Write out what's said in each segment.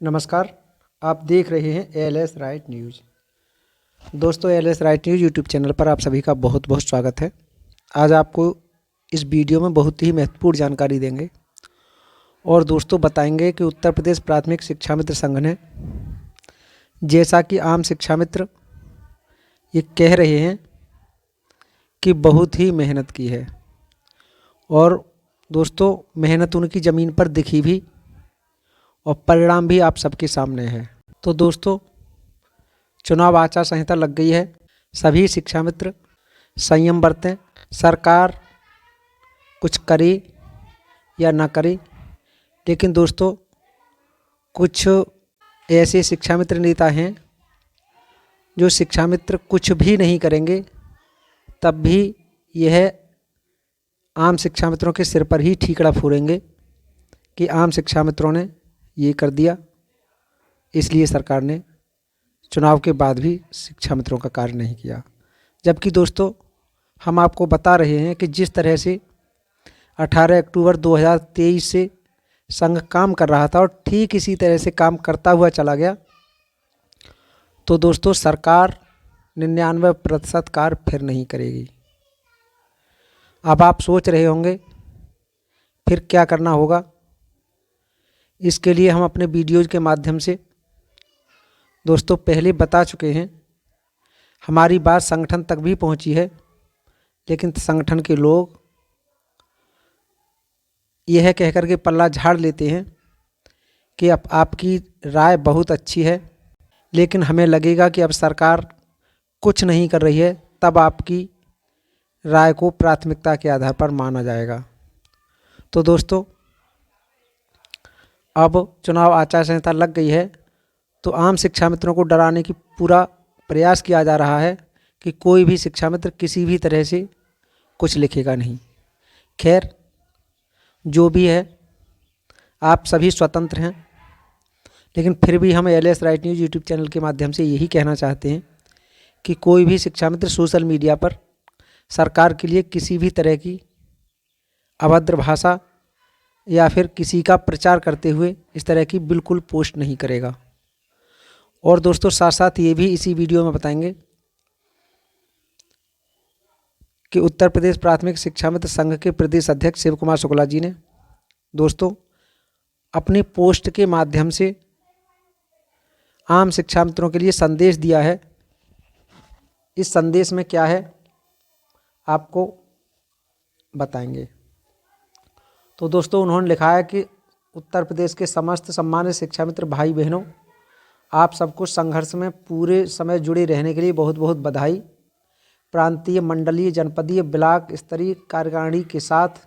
नमस्कार। आप देख रहे हैं एएलएस राइट न्यूज़। दोस्तों, ALS right news YouTube channel पर आप सभी का बहुत बहुत स्वागत है। आज आपको इस वीडियो में बहुत ही महत्वपूर्ण जानकारी देंगे और दोस्तों बताएंगे कि उत्तर प्रदेश प्राथमिक शिक्षा मित्र संघ ने, जैसा कि आम शिक्षा मित्र ये कह रहे हैं कि बहुत ही मेहनत की है और दोस्तों मेहनत उनकी ज़मीन पर दिखी भी और परिणाम भी आप सबके सामने है। तो दोस्तों, चुनाव आचार संहिता लग गई है। सभी शिक्षा मित्र संयम बरतें। सरकार कुछ करे या ना करे, लेकिन दोस्तों कुछ ऐसे शिक्षा मित्र नेता हैं जो शिक्षा मित्र कुछ भी नहीं करेंगे तब भी यह आम शिक्षा मित्रों के सिर पर ही ठीकरा फोड़ेंगे कि आम शिक्षा मित्रों ने ये कर दिया, इसलिए सरकार ने चुनाव के बाद भी शिक्षा मित्रों का कार्य नहीं किया। जबकि दोस्तों हम आपको बता रहे हैं कि जिस तरह से 18 अक्टूबर 2023 से संघ काम कर रहा था और ठीक इसी तरह से काम करता हुआ चला गया, तो दोस्तों सरकार 99% कार्य फिर नहीं करेगी। अब आप सोच रहे होंगे फिर क्या करना होगा। इसके लिए हम अपने वीडियोज़ के माध्यम से दोस्तों पहले बता चुके हैं। हमारी बात संगठन तक भी पहुंची है, लेकिन संगठन के लोग यह कहकर के पल्ला झाड़ लेते हैं कि अब आपकी राय बहुत अच्छी है, लेकिन हमें लगेगा कि अब सरकार कुछ नहीं कर रही है, तब आपकी राय को प्राथमिकता के आधार पर माना जाएगा। तो दोस्तों अब चुनाव आचार संहिता लग गई है, तो आम शिक्षा मित्रों को डराने की पूरा प्रयास किया जा रहा है कि कोई भी शिक्षा मित्र किसी भी तरह से कुछ लिखेगा नहीं। खैर, जो भी है आप सभी स्वतंत्र हैं, लेकिन फिर भी हम ALS right news YouTube channel के माध्यम से यही कहना चाहते हैं कि कोई भी शिक्षा मित्र सोशल मीडिया पर सरकार के लिए किसी भी तरह की अभद्र भाषा या फिर किसी का प्रचार करते हुए इस तरह की बिल्कुल पोस्ट नहीं करेगा। और दोस्तों साथ साथ ये भी इसी वीडियो में बताएंगे कि उत्तर प्रदेश प्राथमिक शिक्षा मित्र संघ के प्रदेश अध्यक्ष शिव कुमार शुक्ला जी ने दोस्तों अपनी पोस्ट के माध्यम से आम शिक्षा मित्रों के लिए संदेश दिया है। इस संदेश में क्या है आपको बताएंगे। तो दोस्तों उन्होंने लिखा है कि उत्तर प्रदेश के समस्त सम्मानित शिक्षा मित्र भाई बहनों, आप सबको संघर्ष में पूरे समय जुड़े रहने के लिए बहुत बहुत बधाई। प्रांतीय, मंडलीय, जनपदीय, ब्लॉक स्तरीय कार्यकारिणी के साथ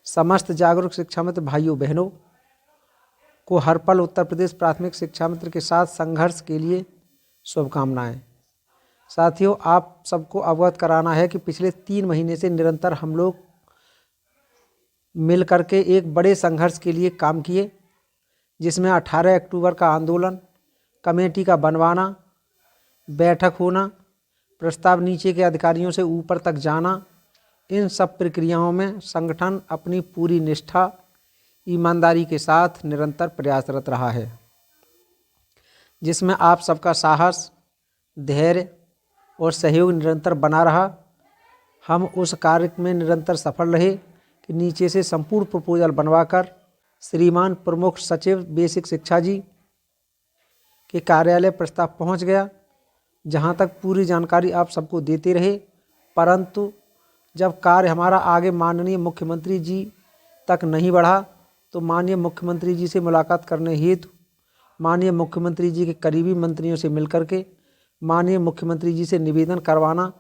समस्त जागरूक शिक्षा मित्र भाइयों बहनों को हर पल उत्तर प्रदेश प्राथमिक शिक्षा मित्र के साथ संघर्ष के लिए शुभकामनाएं। साथियों, आप सबको अवगत कराना है कि पिछले 3 महीने से निरंतर हम लोग मिल करके एक बड़े संघर्ष के लिए काम किए, जिसमें 18 अक्टूबर का आंदोलन, कमेटी का बनवाना, बैठक होना, प्रस्ताव नीचे के अधिकारियों से ऊपर तक जाना, इन सब प्रक्रियाओं में संगठन अपनी पूरी निष्ठा, ईमानदारी के साथ निरंतर प्रयासरत रहा है, जिसमें आप सबका साहस, धैर्य और सहयोग निरंतर बना रहा। हम उस कार्य में निरंतर सफल रहे कि नीचे से संपूर्ण प्रपोजल बनवाकर श्रीमान प्रमुख सचिव बेसिक शिक्षा जी के कार्यालय प्रस्ताव पहुंच गया, जहां तक पूरी जानकारी आप सबको देते रहे। परंतु जब कार्य हमारा आगे माननीय मुख्यमंत्री जी तक नहीं बढ़ा, तो माननीय मुख्यमंत्री जी से मुलाकात करने हेतु माननीय मुख्यमंत्री जी के करीबी मंत्रियों से मिलकर के माननीय मुख्यमंत्री जी से निवेदन करवाना,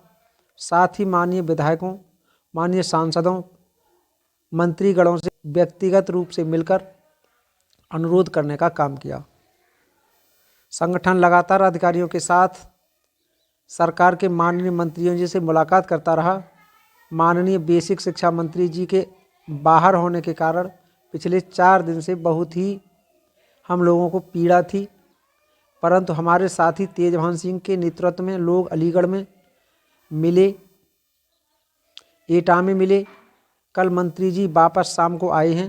साथ ही माननीय विधायकों, माननीय सांसदों, मंत्रीगणों से व्यक्तिगत रूप से मिलकर अनुरोध करने का काम किया। संगठन लगातार अधिकारियों के साथ सरकार के माननीय मंत्रियों जी से मुलाकात करता रहा। माननीय बेसिक शिक्षा मंत्री जी के बाहर होने के कारण पिछले 4 दिन से बहुत ही हम लोगों को पीड़ा थी, परंतु हमारे साथी तेजभान सिंह के नेतृत्व में लोग अलीगढ़ में मिले, एटा में मिले। कल मंत्री जी वापस शाम को आए हैं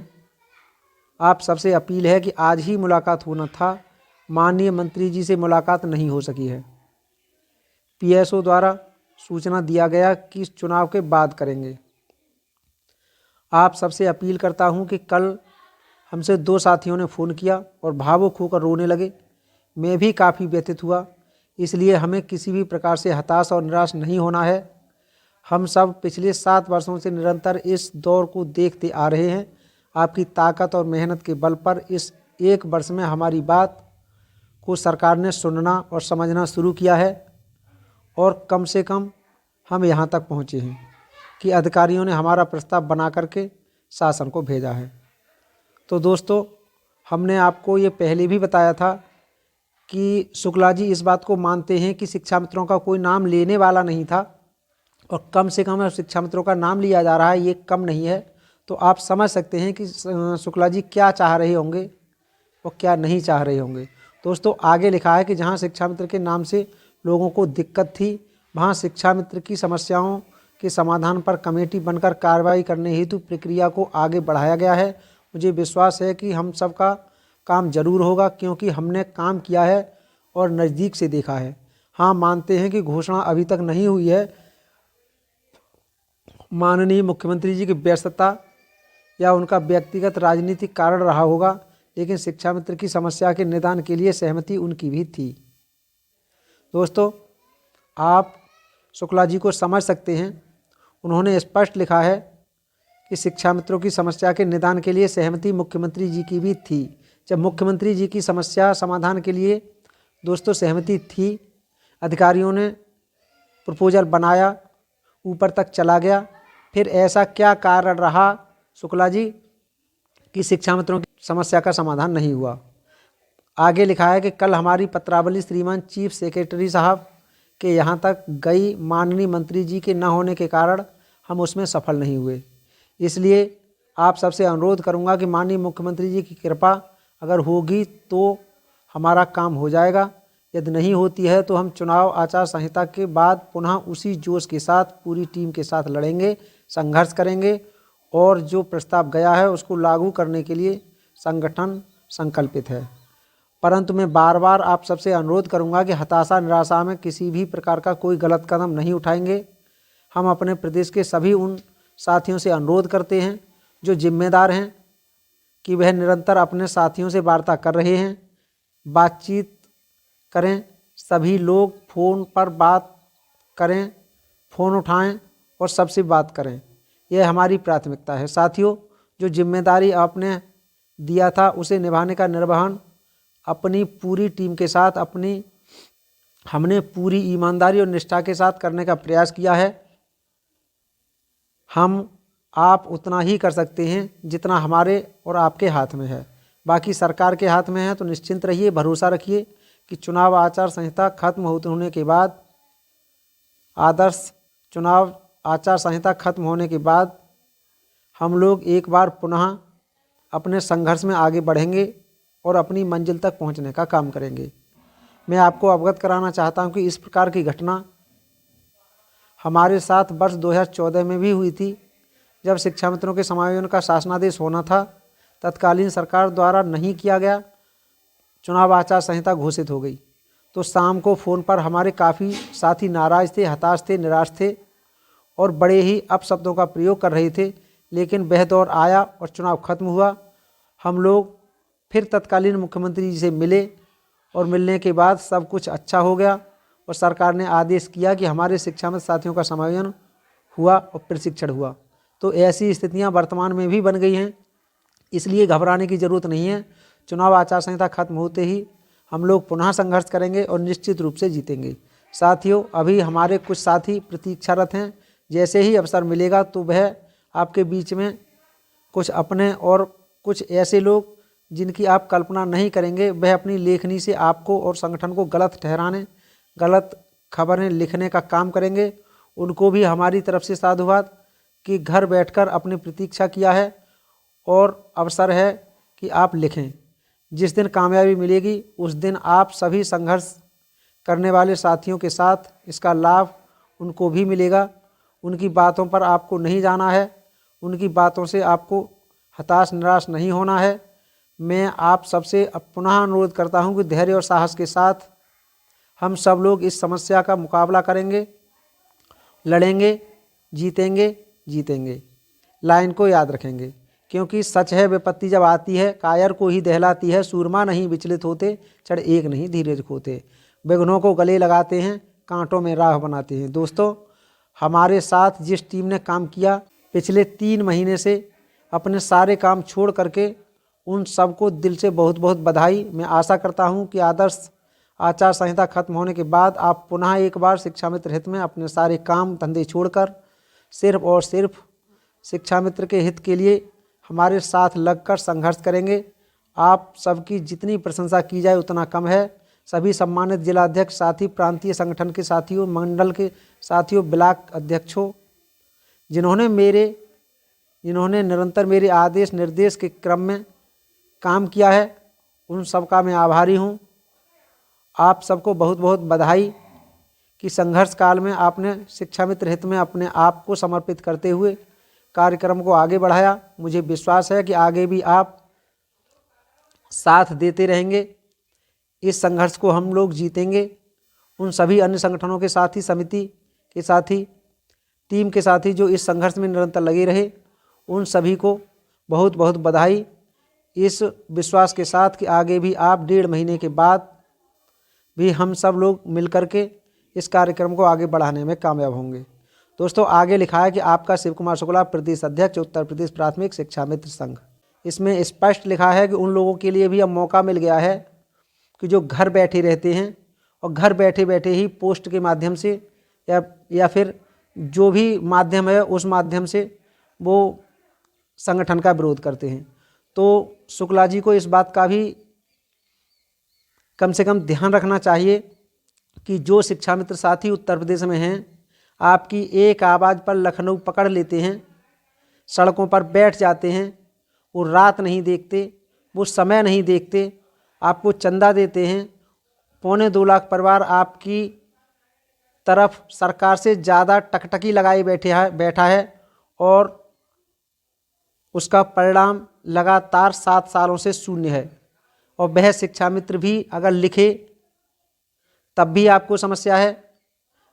आप सबसे अपील है कि आज ही मुलाकात होना था, माननीय मंत्री जी से मुलाकात नहीं हो सकी है। पीएसओ द्वारा सूचना दिया गया कि चुनाव के बाद करेंगे। आप सबसे अपील करता हूं कि कल हमसे 2 साथियों ने फ़ोन किया और भावुक होकर रोने लगे। मैं भी काफ़ी व्यथित हुआ, इसलिए हमें किसी भी प्रकार से हताश और निराश नहीं होना है। हम सब पिछले 7 वर्षों से निरंतर इस दौर को देखते आ रहे हैं। आपकी ताकत और मेहनत के बल पर इस 1 वर्ष में हमारी बात को सरकार ने सुनना और समझना शुरू किया है और कम से कम हम यहाँ तक पहुँचे हैं कि अधिकारियों ने हमारा प्रस्ताव बना करके शासन को भेजा है। तो दोस्तों, हमने आपको ये पहले भी बताया था कि शुक्ला जी इस बात को मानते हैं कि शिक्षा मित्रों का कोई नाम लेने वाला नहीं था और कम से कम शिक्षा मित्रों का नाम लिया जा रहा है, ये कम नहीं है। तो आप समझ सकते हैं कि शुक्ला जी क्या चाह रहे होंगे और क्या नहीं चाह रहे होंगे। दोस्तों, आगे लिखा है कि जहाँ शिक्षा मित्र के नाम से लोगों को दिक्कत थी, वहाँ शिक्षा मित्र की समस्याओं के समाधान पर कमेटी बनकर कार्रवाई करने हेतु प्रक्रिया को आगे बढ़ाया गया है। मुझे विश्वास है कि हम सब का काम जरूर होगा, क्योंकि हमने काम किया है और नज़दीक से देखा है। हाँ, मानते हैं कि घोषणा अभी तक नहीं हुई है, माननीय मुख्यमंत्री जी की व्यस्तता या उनका व्यक्तिगत राजनीतिक कारण रहा होगा, लेकिन शिक्षा मित्र की समस्या के निदान के लिए सहमति उनकी भी थी। दोस्तों, आप शुक्ला जी को समझ सकते हैं, उन्होंने स्पष्ट लिखा है कि शिक्षा मित्रों की समस्या के निदान के लिए सहमति मुख्यमंत्री जी की भी थी। जब मुख्यमंत्री जी की समस्या समाधान के लिए दोस्तों सहमति थी, अधिकारियों ने प्रपोजल बनाया, ऊपर तक चला गया, फिर ऐसा क्या कारण रहा शुक्ला जी कि शिक्षा मित्रों की समस्या का समाधान नहीं हुआ। आगे लिखा है कि कल हमारी पत्रावली श्रीमान चीफ सेक्रेटरी साहब के यहाँ तक गई, माननीय मंत्री जी के न होने के कारण हम उसमें सफल नहीं हुए। इसलिए आप सबसे अनुरोध करूँगा कि माननीय मुख्यमंत्री जी की कृपा अगर होगी तो हमारा काम हो जाएगा, यदि नहीं होती है तो हम चुनाव आचार संहिता के बाद पुनः उसी जोश के साथ पूरी टीम के साथ लड़ेंगे, संघर्ष करेंगे और जो प्रस्ताव गया है उसको लागू करने के लिए संगठन संकल्पित है। परंतु मैं बार बार आप सबसे अनुरोध करूंगा कि हताशा निराशा में किसी भी प्रकार का कोई गलत कदम नहीं उठाएंगे। हम अपने प्रदेश के सभी उन साथियों से अनुरोध करते हैं जो जिम्मेदार हैं कि वह निरंतर अपने साथियों से वार्ता कर रहे हैं, बातचीत करें, सभी लोग फ़ोन पर बात करें, फ़ोन उठाएं और सबसे बात करें। यह हमारी प्राथमिकता है। साथियों, जो जिम्मेदारी आपने दिया था उसे निभाने का निर्वहन अपनी पूरी टीम के साथ हमने पूरी ईमानदारी और निष्ठा के साथ करने का प्रयास किया है। आप उतना ही कर सकते हैं जितना हमारे और आपके हाथ में है, बाकी सरकार के हाथ में है। तो निश्चिंत रहिए, भरोसा रखिए कि चुनाव आचार संहिता खत्म होने के बाद, आदर्श चुनाव आचार संहिता खत्म होने के बाद हम लोग एक बार पुनः अपने संघर्ष में आगे बढ़ेंगे और अपनी मंजिल तक पहुंचने का काम करेंगे। मैं आपको अवगत कराना चाहता हूं कि इस प्रकार की घटना हमारे साथ वर्ष 2014 में भी हुई थी, जब शिक्षा मित्रों के समायोजन का शासनादेश होना था, तत्कालीन सरकार द्वारा नहीं किया गया, चुनाव आचार संहिता घोषित हो गई। तो शाम को फ़ोन पर हमारे काफ़ी साथी नाराज़ थे, हताश थे, निराश थे और बड़े ही अपशब्दों का प्रयोग कर रहे थे। लेकिन वह दौर आया और चुनाव खत्म हुआ। हम लोग फिर तत्कालीन मुख्यमंत्री जी से मिले और मिलने के बाद सब कुछ अच्छा हो गया और सरकार ने आदेश किया कि हमारे शिक्षा मित्र साथियों का समायोजन हुआ और प्रशिक्षण हुआ। तो ऐसी स्थितियां वर्तमान में भी बन गई हैं, इसलिए घबराने की ज़रूरत नहीं है। चुनाव आचार संहिता खत्म होते ही हम लोग पुनः संघर्ष करेंगे और निश्चित रूप से जीतेंगे। साथियों, अभी हमारे कुछ साथी प्रतीक्षारत हैं, जैसे ही अवसर मिलेगा तो वह आपके बीच में कुछ अपने और कुछ ऐसे लोग जिनकी आप कल्पना नहीं करेंगे, वह अपनी लेखनी से आपको और संगठन को गलत ठहराने, गलत खबरें लिखने का काम करेंगे। उनको भी हमारी तरफ से साधुवाद कि घर बैठकर अपनी प्रतीक्षा किया है और अवसर है कि आप लिखें। जिस दिन कामयाबी मिलेगी उस दिन आप सभी संघर्ष करने वाले साथियों के साथ इसका लाभ उनको भी मिलेगा। उनकी बातों पर आपको नहीं जाना है, उनकी बातों से आपको हताश निराश नहीं होना है। मैं आप सबसे पुनः अनुरोध करता हूं कि धैर्य और साहस के साथ हम सब लोग इस समस्या का मुकाबला करेंगे, लड़ेंगे, जीतेंगे, जीतेंगे। लाइन को याद रखेंगे, क्योंकि सच है विपत्ति जब आती है कायर को ही दहलाती है, सूरमा नहीं विचलित होते, चढ़ एक नहीं धीरज खोते। विघ्नों को गले लगाते हैं, कांटों में राह बनाते हैं। दोस्तों, हमारे साथ जिस टीम ने काम किया पिछले 3 महीने से अपने सारे काम छोड़ करके, उन सबको दिल से बहुत बहुत बधाई। मैं आशा करता हूं कि आदर्श आचार संहिता खत्म होने के बाद आप पुनः एक बार शिक्षा मित्र हित में अपने सारे काम धंधे छोड़कर सिर्फ और सिर्फ शिक्षा मित्र के हित के लिए हमारे साथ लगकर संघर्ष करेंगे। आप सबकी जितनी प्रशंसा की जाए उतना कम है। सभी सम्मानित जिलाध्यक्ष साथी, प्रांतीय संगठन के साथियों, मंडल के साथियों, ब्लॉक अध्यक्षों, जिन्होंने निरंतर मेरे आदेश निर्देश के क्रम में काम किया है, उन सबका मैं आभारी हूँ। आप सबको बहुत बहुत बधाई कि संघर्ष काल में आपने शिक्षा मित्र हित में अपने आप को समर्पित करते हुए कार्यक्रम को आगे बढ़ाया। मुझे विश्वास है कि आगे भी आप साथ देते रहेंगे। इस संघर्ष को हम लोग जीतेंगे। उन सभी अन्य संगठनों के साथी, समिति के साथी, टीम के साथी जो इस संघर्ष में निरंतर लगे रहे, उन सभी को बहुत बहुत बधाई, इस विश्वास के साथ कि आगे भी आप 1.5 महीने के बाद भी हम सब लोग मिलकर के इस कार्यक्रम को आगे बढ़ाने में कामयाब होंगे। दोस्तों, आगे लिखा है कि आपका शिव कुमार शुक्ला, प्रदेश अध्यक्ष, उत्तर प्रदेश प्राथमिक शिक्षा मित्र संघ। इसमें स्पष्ट लिखा है कि उन लोगों के लिए भी अब मौका मिल गया है कि जो घर बैठे रहते हैं और घर बैठे बैठे ही पोस्ट के माध्यम से या फिर जो भी माध्यम है उस माध्यम से वो संगठन का विरोध करते हैं। तो शुक्ला जी को इस बात का भी कम से कम ध्यान रखना चाहिए कि जो शिक्षा मित्र साथी उत्तर प्रदेश में हैं, आपकी एक आवाज़ पर लखनऊ पकड़ लेते हैं, सड़कों पर बैठ जाते हैं, वो रात नहीं देखते, वो समय नहीं देखते, आपको चंदा देते हैं। 2.25 लाख परिवार आपकी तरफ सरकार से ज़्यादा टकटकी लगाए बैठा है और उसका परिणाम लगातार 7 सालों से शून्य है। और वह शिक्षा मित्र भी अगर लिखे तब भी आपको समस्या है,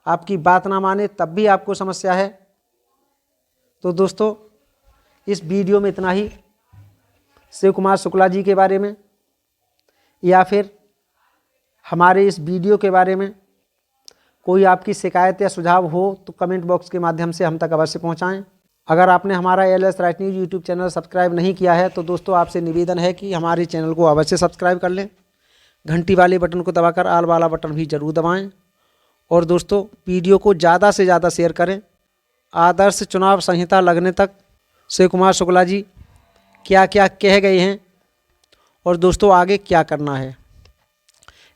आपकी बात ना माने तब भी आपको समस्या है। तो दोस्तों, इस वीडियो में इतना ही। शिव कुमार शुक्ला जी के बारे में या फिर हमारे इस वीडियो के बारे में कोई आपकी शिकायत या सुझाव हो तो कमेंट बॉक्स के माध्यम से हम तक अवश्य पहुंचाएं। अगर आपने हमारा LS right news YouTube channel subscribe नहीं किया है तो दोस्तों आपसे निवेदन है कि हमारे चैनल को अवश्य सब्सक्राइब कर लें। घंटी वाले बटन को दबाकर आल वाला बटन भी ज़रूर दबाएं। और दोस्तों, वीडियो को ज़्यादा से ज़्यादा शेयर करें। आदर्श चुनाव संहिता लगने तक शिव कुमार शुक्ला जी क्या क्या कह गए हैं और दोस्तों आगे क्या करना है।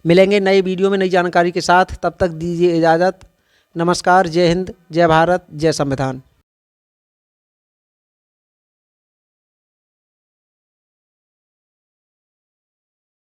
मिलेंगे नए वीडियो में नई जानकारी के साथ। तब तक दीजिए इजाज़त। नमस्कार। जय हिंद, जय भारत, जय संविधान।